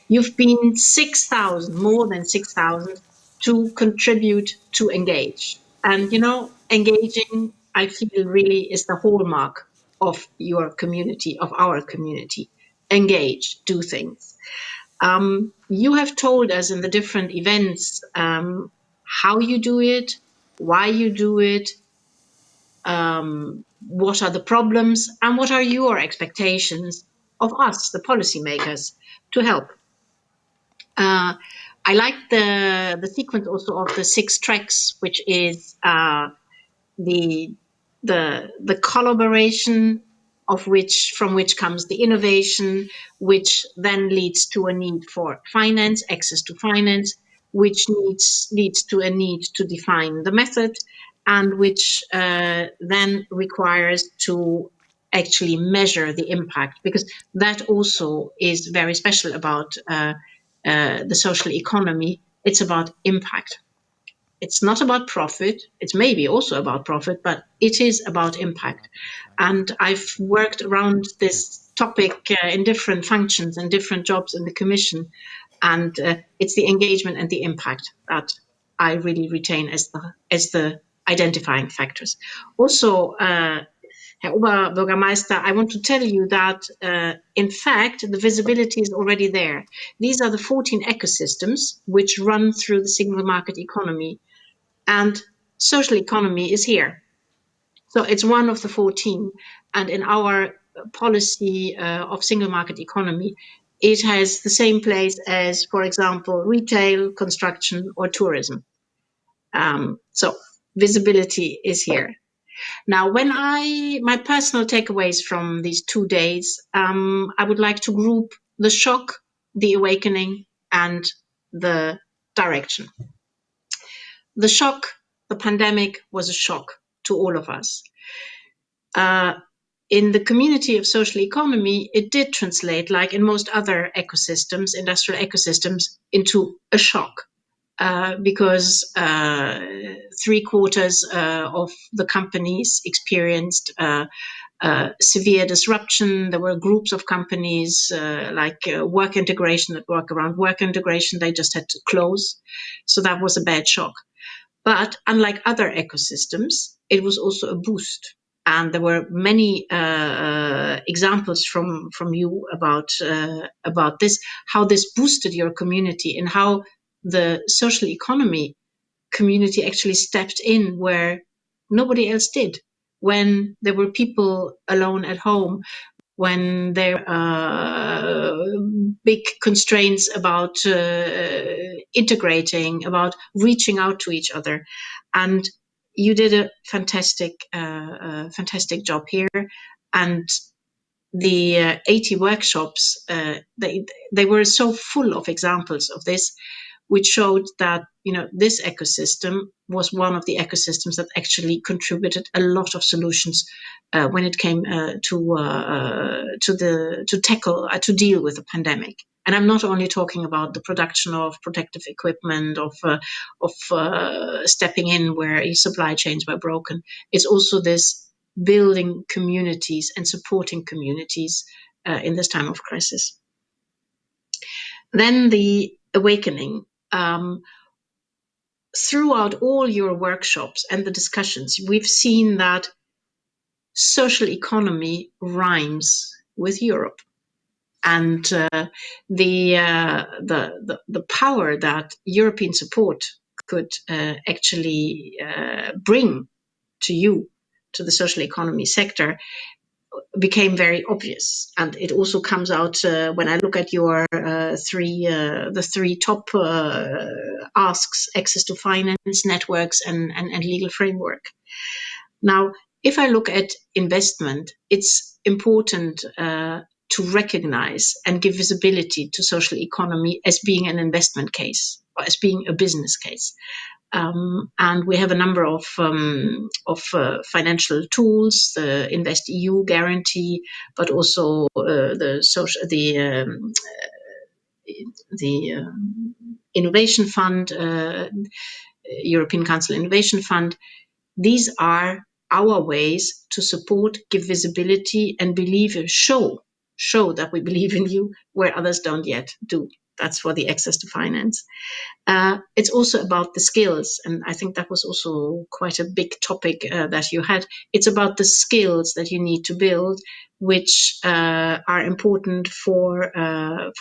You've been 6,000, more than 6,000, to contribute to engage. And, engaging, I feel, really is the hallmark of your community, of our community. Engage, do things. You have told us in the different events how you do it, why you do it, what are the problems, and what are your expectations of us, the policymakers, to help. I like the sequence also of the 6 tracks, which is the collaboration from which comes the innovation, which then leads to a need for finance, access to finance, which leads to a need to define the method, and which then requires to actually measure the impact, because that also is very special about the social economy. It's about impact. It's not about profit. It's maybe also about profit, but it is about impact. And I've worked around this topic in different functions and different jobs in the Commission. And it's the engagement and the impact that I really retain as the identifying factors. Also, Herr Oberbürgermeister, I want to tell you that, in fact, the visibility is already there. These are the 14 ecosystems which run through the single market economy, and social economy is here. So it's one of the 14. And in our policy of single market economy, it has the same place as, for example, retail, construction, or tourism. So visibility is here. Now, my personal takeaways from these 2 days, I would like to group the shock, the awakening, and the direction. The shock, the pandemic, was a shock to all of us. In the community of social economy, it did translate, like in most other ecosystems, industrial ecosystems, into a shock. Because 3/4 of the companies experienced severe disruption. There were groups of companies like work integration that work around work integration. They just had to close. So that was a bad shock. But unlike other ecosystems, it was also a boost. And there were many examples from you about this, how this boosted your community and how the social economy community actually stepped in where nobody else did. When there were people alone at home, when there were big constraints about integrating, about reaching out to each other. And you did a fantastic job here. And the 80 workshops, they were so full of examples of this, which showed that this ecosystem was one of the ecosystems that actually contributed a lot of solutions when it came to deal with the pandemic. And I'm not only talking about the production of protective equipment, of stepping in where supply chains were broken. It's also this building communities and supporting communities in this time of crisis. Then the awakening. Throughout all your workshops and the discussions, we've seen that social economy rhymes with Europe, and the power that European support could actually bring to you, to the social economy sector, became very obvious. And it also comes out when I look at your the three top asks: access to finance, networks, and legal framework. Now, if I look at investment, it's important to recognize and give visibility to social economy as being an investment case, or as being a business case. And we have a number of financial tools, the Invest EU guarantee, but also the Innovation Fund, European Council Innovation Fund. These are our ways to support, give visibility, and show that we believe in you where others don't yet do. That's for the access to finance. It's also about the skills, and I think that was also quite a big topic that you had. It's about the skills that you need to build, which are important for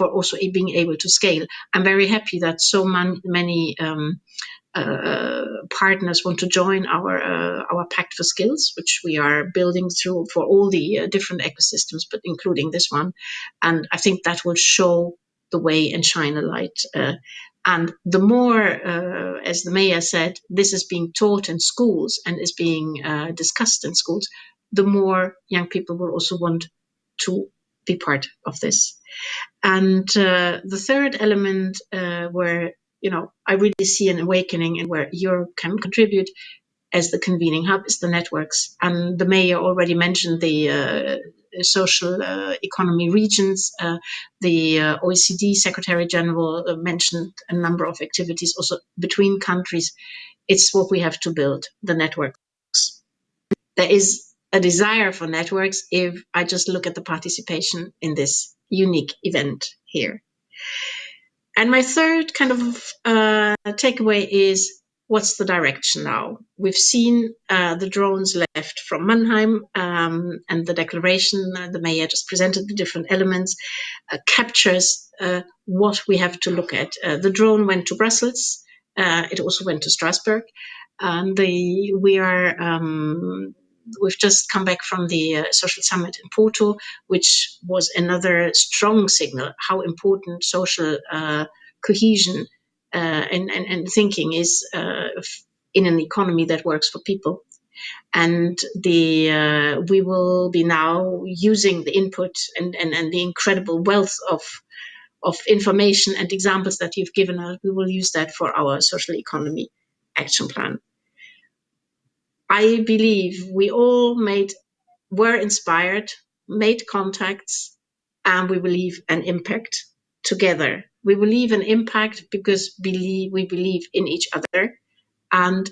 also being able to scale. I'm very happy that so many partners want to join our Pact for Skills, which we are building through for all the different ecosystems, but including this one. And I think that will show the way and shine a light. And the more, as the mayor said, this is being taught in schools and is being discussed in schools, the more young people will also want to be part of this. And the third element where I really see an awakening and where Europe can contribute as the convening hub is the networks. And the mayor already mentioned the social economy regions. The OECD Secretary General mentioned a number of activities also between countries. It's what we have to build, the networks. There is a desire for networks if I just look at the participation in this unique event here. And my third kind of takeaway is what's the direction now? We've seen the drones left from Mannheim and the declaration, the mayor just presented the different elements, captures what we have to look at. The drone went to Brussels. It also went to Strasbourg. We've just come back from the social summit in Porto, which was another strong signal how important social cohesion and thinking is in an economy that works for people. And we will be now using the input and the incredible wealth of information and examples that you've given us. We will use that for our social economy action plan. I believe we all were inspired, made contacts, and we will leave an impact together. We will leave an impact because we believe in each other, and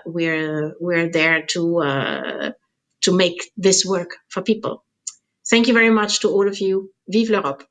we're there to make this work for people. Thank you very much to all of you. Vive l'Europe!